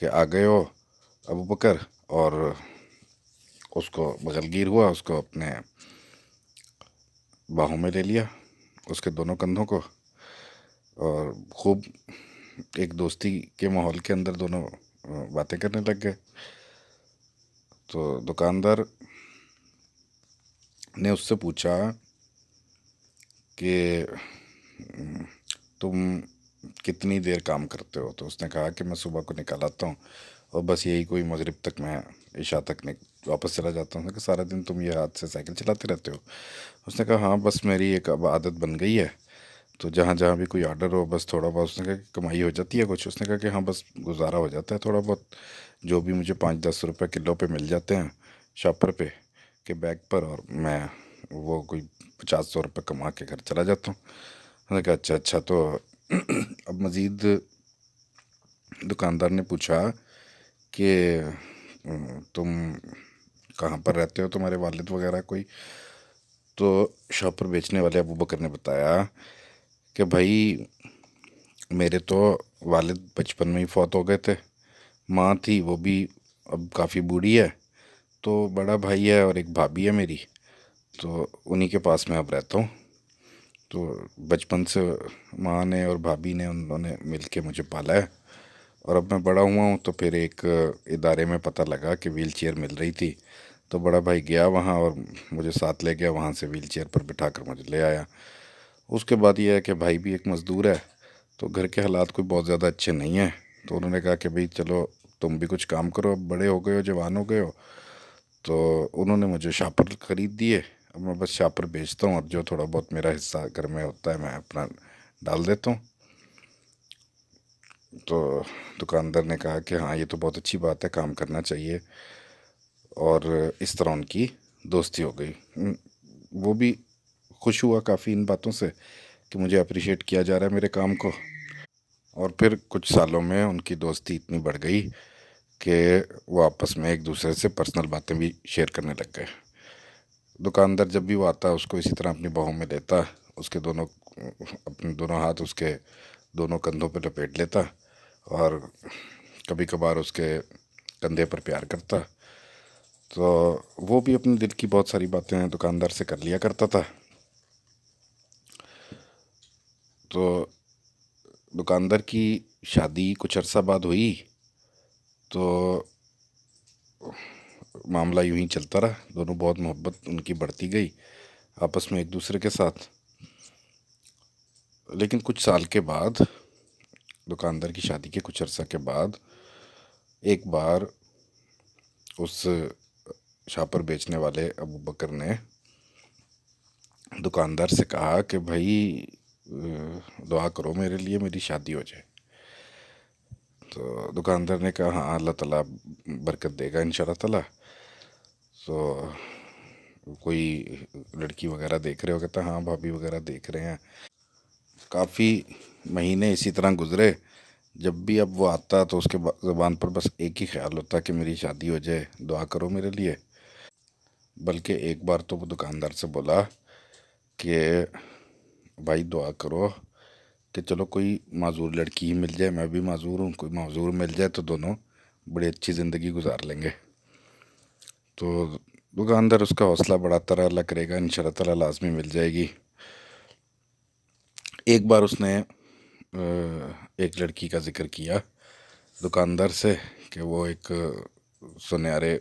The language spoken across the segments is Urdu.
کہ آ گئے ہو ابو بکر، اور اس کو بغلگیر ہوا، اس کو اپنے باہوں میں لے لیا، اس کے دونوں کندھوں کو، اور خوب ایک دوستی کے ماحول کے اندر دونوں باتیں کرنے لگ گئے۔ تو دکاندار نے اس سے پوچھا کہ تم کتنی دیر کام کرتے ہو؟ تو اس نے کہا کہ میں صبح کو نکال آتا ہوں اور بس یہی کوئی مغرب تک، میں عشاء تک واپس چلا جاتا ہوں۔ کہ سارا دن تم یہ ہاتھ سے سائیکل چلاتے رہتے ہو؟ اس نے کہا ہاں، بس میری ایک اب عادت بن گئی ہے، تو جہاں جہاں بھی کوئی آرڈر ہو بس تھوڑا بہت، اس نے کہا کہ کمائی ہو جاتی ہے کچھ؟ اس نے کہا کہ ہاں بس گزارا ہو جاتا ہے تھوڑا بہت، جو بھی مجھے 5-10 روپے کلو پہ مل جاتے ہیں شاپر پہ کے بیگ پر، اور میں وہ کوئی 50-100 روپے کما کے گھر چلا جاتا ہوں۔ میں نے کہا اچھا اچھا۔ تو اب مزید دکاندار نے پوچھا کہ تم کہاں پر رہتے ہو، تمہارے والد وغیرہ کوئی؟ تو شاپر بیچنے والے ابو بکر نے بتایا کہ بھائی میرے تو والد بچپن میں ہی فوت ہو گئے تھے، ماں تھی وہ بھی اب کافی بوڑھی ہے، تو بڑا بھائی ہے اور ایک بھابھی ہے میری، تو انہی کے پاس میں اب رہتا ہوں۔ تو بچپن سے ماں نے اور بھابھی نے، انہوں نے مل کے مجھے پالا ہے، اور اب میں بڑا ہوا ہوں تو پھر ایک ادارے میں پتہ لگا کہ ویل چیئر مل رہی تھی، تو بڑا بھائی گیا وہاں اور مجھے ساتھ لے گیا، وہاں سے ویل چیئر پر بٹھا کر مجھے لے آیا۔ اس کے بعد یہ ہے کہ بھائی بھی ایک مزدور ہے، تو گھر کے حالات کوئی بہت زیادہ اچھے نہیں ہیں، تو انہوں نے کہا کہ بھئی چلو تم بھی کچھ کام کرو، اب بڑے ہو گئے ہو، جوان ہو گئے ہو، تو انہوں نے مجھے شاپر خرید دیے۔ اب میں بس شاپر بیچتا ہوں، اور جو تھوڑا بہت میرا حصہ گھر میں ہوتا ہے میں اپنا ڈال دیتا ہوں۔ تو دکاندار نے کہا کہ ہاں یہ تو بہت اچھی بات ہے، کام کرنا چاہیے، اور اس طرح ان کی دوستی ہو گئی۔ وہ بھی خوش ہوا کافی ان باتوں سے کہ مجھے اپریشیٹ کیا جا رہا ہے میرے کام کو، اور پھر کچھ سالوں میں ان کی دوستی اتنی بڑھ گئی کہ وہ آپس میں ایک دوسرے سے پرسنل باتیں بھی شیئر کرنے لگ گئے۔ دکاندار جب بھی وہ آتا اس کو اسی طرح اپنی باہوں میں لیتا، اس کے اپنے دونوں ہاتھ اس کے دونوں کندھوں پہ لپیٹ لیتا، اور کبھی کبھار اس کے کندھے پر پیار کرتا۔ تو وہ بھی اپنے دل کی بہت ساری باتیں دکاندار سے کر لیا کرتا تھا۔ تو دکاندار کی شادی کچھ عرصہ بعد ہوئی، تو معاملہ یوں ہی چلتا رہا، دونوں بہت محبت ان کی بڑھتی گئی آپس میں ایک دوسرے کے ساتھ۔ لیکن کچھ سال کے بعد، دکاندار کی شادی کے کچھ عرصہ کے بعد، ایک بار اس شاپر بیچنے والے ابو بکر نے دکاندار سے کہا کہ بھائی دعا کرو میرے لیے، میری شادی ہو جائے۔ تو دکاندار نے کہا ہاں اللہ تعالیٰ برکت دے گا ان شاء اللہ تعالیٰ۔ تو کوئی لڑکی وغیرہ دیکھ رہے ہو؟ کہتا ہاں بھابھی وغیرہ دیکھ رہے ہیں۔ کافی مہینے اسی طرح گزرے، جب بھی اب وہ آتا تو اس کے زبان پر بس ایک ہی خیال ہوتا کہ میری شادی ہو جائے، دعا کرو میرے لیے۔ بلکہ ایک بار تو وہ دکاندار سے بولا کہ بھائی دعا کرو کہ چلو کوئی معذور لڑکی ہی مل جائے، میں بھی معذور ہوں، کوئی معذور مل جائے تو دونوں بڑی اچھی زندگی گزار لیں گے۔ تو دکاندار اس کا حوصلہ بڑھاتا رہا، اللہ کرے گا ان شاء اللہ تعالیٰ لازمی مل جائے گی۔ ایک بار اس نے ایک لڑکی کا ذکر کیا دکاندار سے کہ وہ ایک سنہرے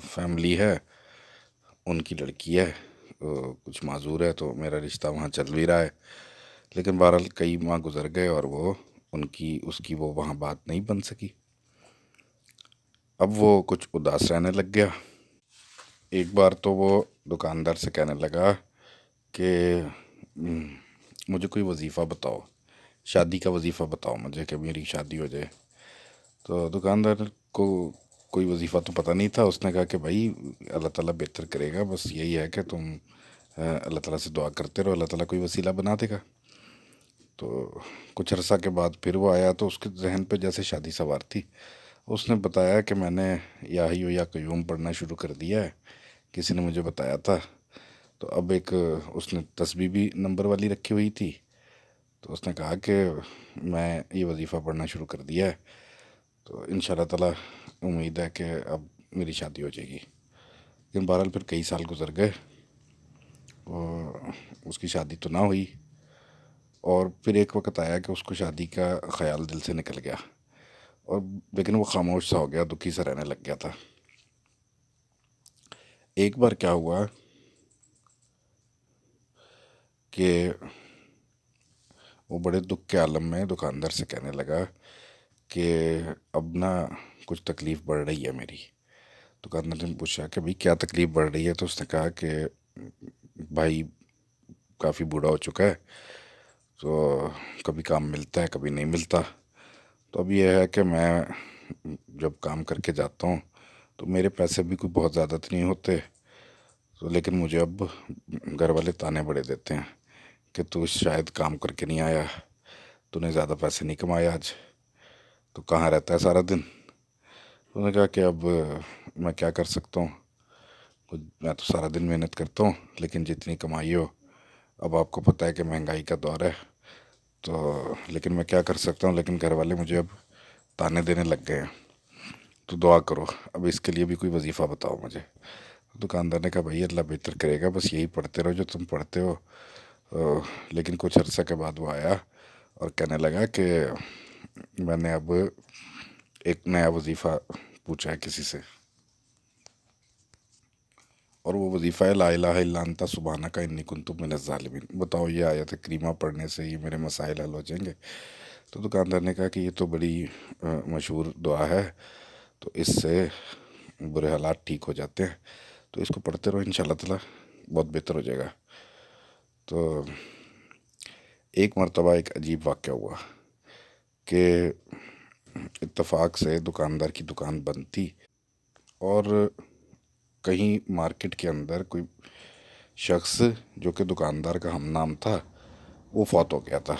فیملی ہے، ان کی لڑکی ہے، کچھ معذور ہے، تو میرا رشتہ وہاں چل بھی رہا ہے۔ لیکن بہرحال کئی ماہ گزر گئے اور وہ اس کی وہ وہاں بات نہیں بن سکی۔ اب وہ کچھ اداس رہنے لگ گیا۔ ایک بار تو وہ دکاندار سے کہنے لگا کہ مجھے کوئی وظیفہ بتاؤ، شادی کا وظیفہ بتاؤ مجھے کہ میری شادی ہو جائے۔ تو دکاندار کو کوئی وظیفہ تو پتہ نہیں تھا، اس نے کہا کہ بھائی اللہ تعالیٰ بہتر کرے گا، بس یہی ہے کہ تم اللہ تعالیٰ سے دعا کرتے رہو، اللہ تعالیٰ کوئی وسیلہ بنا دے گا۔ تو کچھ عرصہ کے بعد پھر وہ آیا، تو اس کے ذہن پہ جیسے شادی سوار تھی۔ اس نے بتایا کہ میں نے یا حیّ یا قیوم پڑھنا شروع کر دیا ہے، کسی نے مجھے بتایا تھا۔ تو اب ایک اس نے تسبیح بھی نمبر والی رکھی ہوئی تھی، تو اس نے کہا کہ میں یہ وظیفہ پڑھنا شروع کر دیا ہے۔ تو ان شاء اللہ تعالیٰ امید ہے کہ اب میری شادی ہو جائے گی. لیکن بہرحال پھر کئی سال گزر گئے اور اس کی شادی تو نہ ہوئی. اور پھر ایک وقت آیا کہ اس کو شادی کا خیال دل سے نکل گیا اور لیکن وہ خاموش سا ہو گیا, دکھی سا رہنے لگ گیا تھا. ایک بار کیا ہوا کہ وہ بڑے دکھ کے عالم میں دکاندار سے کہنے لگا کہ اب نا کچھ تکلیف بڑھ رہی ہے میری. دکاندار نے پوچھا کہ بھائی کیا تکلیف بڑھ رہی ہے؟ تو اس نے کہا کہ بھائی کافی بوڑھا ہو چکا ہے, تو کبھی کام ملتا ہے کبھی نہیں ملتا. تو اب یہ ہے کہ میں جب کام کر کے جاتا ہوں تو میرے پیسے بھی کوئی بہت زیادہ تو نہیں ہوتے, تو لیکن مجھے اب گھر والے تانے بڑے دیتے ہیں کہ تو شاید کام کر کے نہیں آیا, تو نے زیادہ پیسے نہیں کمائے آج, تو کہاں رہتا ہے سارا دن. تو نے کہا کہ اب میں کیا کر سکتا ہوں, میں تو سارا دن محنت کرتا ہوں لیکن جتنی کمائی ہو, اب آپ کو پتہ ہے کہ مہنگائی کا دور ہے, تو لیکن میں کیا کر سکتا ہوں, لیکن گھر والے مجھے اب تانے دینے لگ گئے ہیں, تو دعا کرو اب اس کے لیے بھی کوئی وظیفہ بتاؤ مجھے. دکاندار نے کہا بھائی اللہ بہتر کرے گا, بس یہی پڑھتے رہو جو تم پڑھتے ہو. لیکن کچھ عرصہ کے بعد وہ آیا اور کہنے لگا کہ میں نے اب ایک نیا وظیفہ پوچھا ہے کسی سے, اور وہ وظیفہ ہے لا الہ الا انت سبحانک انی کنت من الظالمین. بتاؤ یہ آیت کریمہ پڑھنے سے یہ میرے مسائل حل ہو جائیں گے؟ تو دکاندار نے کہا کہ یہ تو بڑی مشہور دعا ہے, تو اس سے برے حالات ٹھیک ہو جاتے ہیں, تو اس کو پڑھتے رہو ان شاء اللہ تعالیٰ بہت بہتر ہو جائے گا. تو ایک مرتبہ ایک عجیب واقعہ ہوا کہ اتفاق سے دکاندار کی دکان بند تھی اور کہیں مارکیٹ کے اندر کوئی شخص جو کہ دکاندار کا ہم نام تھا وہ فوت ہو گیا تھا.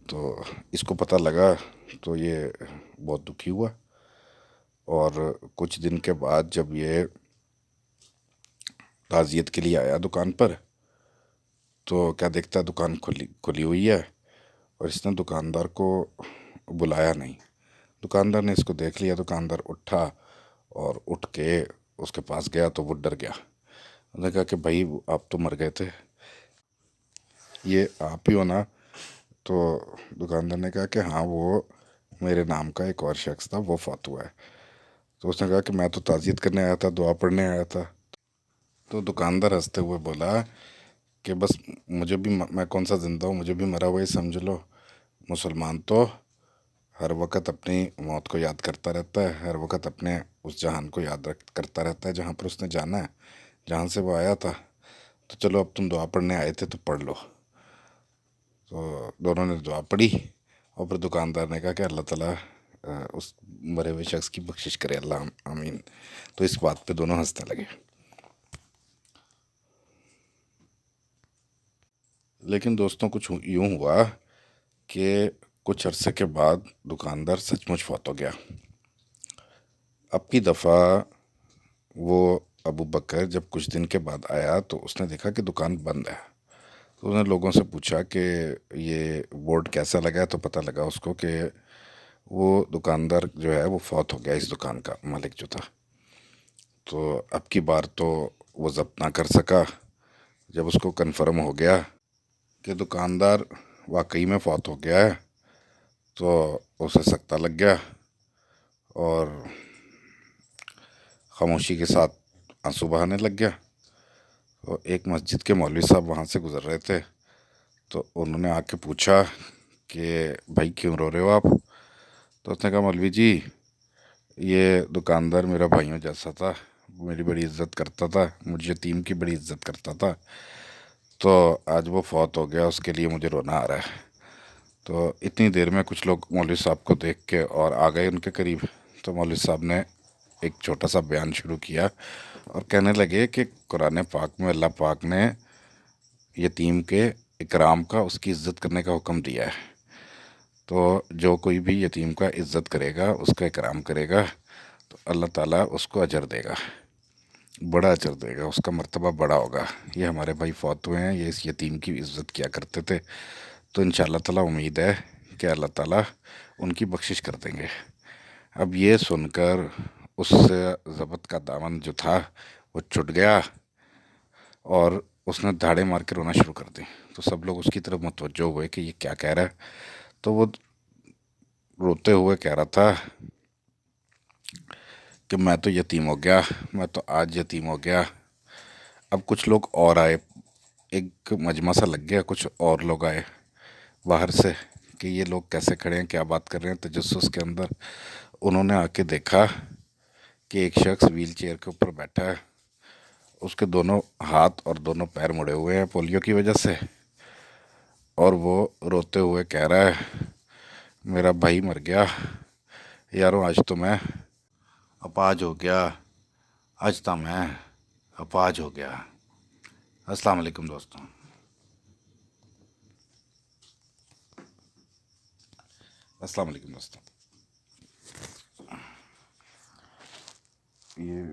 تو اس کو پتہ لگا تو یہ بہت دکھی ہوا, اور کچھ دن کے بعد جب یہ تعزیت کے لیے آیا دکان پر تو کیا دیکھتا ہے دکان کھلی ہوئی ہے, اور اس نے دکاندار کو بلایا نہیں. دکاندار نے اس کو دیکھ لیا, دکاندار اٹھا اور اٹھ کے اس کے پاس گیا تو وہ ڈر گیا. انہوں نے کہا کہ بھائی آپ تو مر گئے تھے, یہ آپ ہی ہو نا؟ تو دکاندار نے کہا کہ ہاں وہ میرے نام کا ایک اور شخص تھا وہ فوت ہوا ہے. تو اس نے کہا کہ میں تو تعزیت کرنے آیا تھا, دعا پڑھنے آیا تھا. تو دکاندار ہنستے ہوئے بولا کہ بس مجھے بھی میں کون سا زندہ ہوں, مجھے بھی مرا ہوا ہی سمجھ لو. مسلمان تو ہر وقت اپنی موت کو یاد کرتا رہتا ہے, ہر وقت اپنے اس جہان کو یاد کرتا رہتا ہے جہاں پر اس نے جانا ہے, جہاں سے وہ آیا تھا. تو چلو اب تم دعا پڑھنے آئے تھے تو پڑھ لو. تو دونوں نے دعا پڑھی اور پھر دکاندار نے کہا کہ اللہ تعالیٰ اس مرے ہوئے شخص کی بخشش کرے, اللہ آمین. تو اس بات پہ دونوں ہنسنے لگے. لیکن دوستوں کچھ یوں ہوا کہ کچھ عرصے کے بعد دکاندار سچ مچ فوت ہو گیا. اب کی دفعہ وہ ابو بکر جب کچھ دن کے بعد آیا تو اس نے دیکھا کہ دکان بند ہے. تو اس نے لوگوں سے پوچھا کہ یہ بورڈ کیسا لگا ہے, تو پتہ لگا اس کو کہ وہ دکاندار جو ہے وہ فوت ہو گیا, اس دکان کا مالک جو تھا. تو اب کی بار تو وہ ضبط نہ کر سکا. جب اس کو کنفرم ہو گیا کہ دکاندار واقعی میں فوت ہو گیا ہے تو اسے سکتہ لگ گیا اور خاموشی کے ساتھ آنسو بہانے لگ گیا. تو ایک مسجد کے مولوی صاحب وہاں سے گزر رہے تھے, تو انہوں نے آ کے پوچھا کہ بھائی کیوں رو رہے ہو آپ؟ تو اس نے کہا مولوی جی یہ دکاندار میرا بھائیوں جیسا تھا, میری بڑی عزت کرتا تھا, مجھے یتیم کی بڑی عزت کرتا تھا, تو آج وہ فوت ہو گیا, اس کے لیے مجھے رونا آ رہا ہے. تو اتنی دیر میں کچھ لوگ مولوی صاحب کو دیکھ کے اور آ گئے ان کے قریب. تو مولوی صاحب نے ایک چھوٹا سا بیان شروع کیا اور کہنے لگے کہ قرآن پاک میں اللہ پاک نے یتیم کے اکرام کا, اس کی عزت کرنے کا حکم دیا ہے. تو جو کوئی بھی یتیم کا عزت کرے گا, اس کا اکرام کرے گا, تو اللہ تعالیٰ اس کو اجر دے گا, بڑا اجر دے گا, اس کا مرتبہ بڑا ہوگا. یہ ہمارے بھائی فوت ہوئے ہیں, یہ اس یتیم کی عزت کیا کرتے تھے, تو ان شاء اللہ تعالیٰ امید ہے کہ اللہ تعالیٰ ان کی بخشش کر دیں گے. اب یہ سن کر اس سے ضبط کا دامن جو تھا وہ چھٹ گیا اور اس نے دھاڑے مار کے رونا شروع کر دی. تو سب لوگ اس کی طرف متوجہ ہوئے کہ یہ کیا کہہ رہا ہے. تو وہ روتے ہوئے کہہ رہا تھا کہ میں تو یتیم ہو گیا, میں تو آج یتیم ہو گیا. اب کچھ لوگ اور آئے, ایک مجمع سا لگ گیا, کچھ اور لوگ آئے باہر سے کہ یہ لوگ کیسے کھڑے ہیں, کیا بات کر رہے ہیں. تجسس کے اندر انہوں نے آ کے دیکھا کہ ایک شخص ویل چیئر کے اوپر بیٹھا ہے, اس کے دونوں ہاتھ اور دونوں پیر مڑے ہوئے ہیں پولیو کی وجہ سے, اور وہ روتے ہوئے کہہ رہا ہے میرا بھائی مر گیا یارو, آج تو میں اپاہج ہو گیا, آج تو میں اپاہج ہو گیا. السلام علیکم دوستوں. السلام علیکم دوستوں. یہ